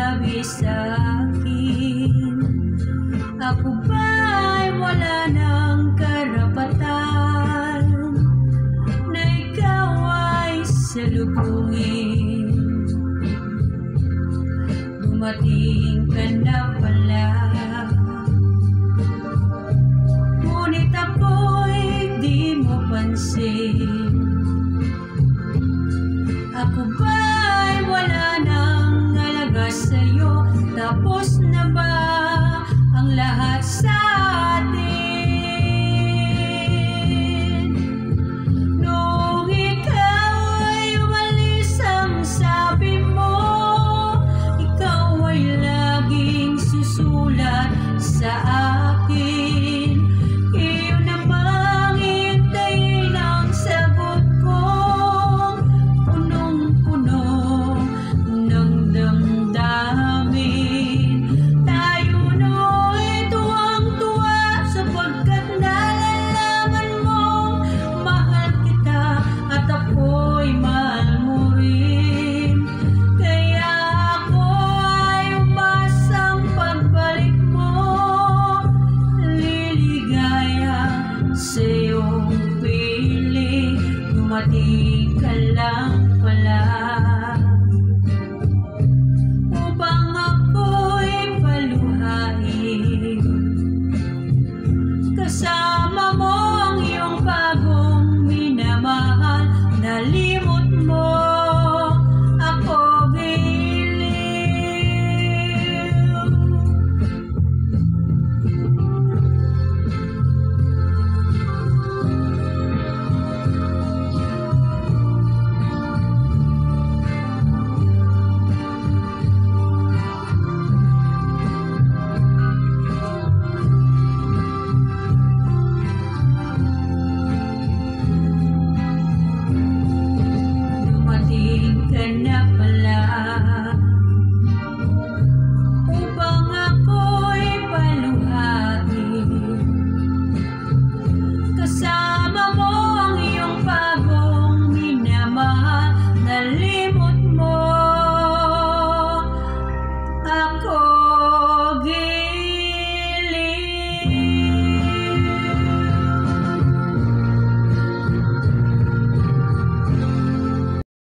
sinabi sa'kin, ako ba'y wala ng karapatan na ikaw ay salubungin? Dumating ka na pala, ngunit ako'y di mo pansin. Ako ba'y wala ng halaga sa'yo? Tapos na ba ang lahat sa atin? Nung ikaw ay umalis, ang sabi mo, ikaw ay laging susulat sa akin. Iyon namang hintayin ang sagot ko, punong-puno ng damdamin. Tayo no'y tuwang-tuwa sapagkat nalalaman mong mahal kita at ako'y mahal mo rin. Kaya ako ay umasang pagbalik mo, liligaya sa iyong piling. Dumating ka lang pala.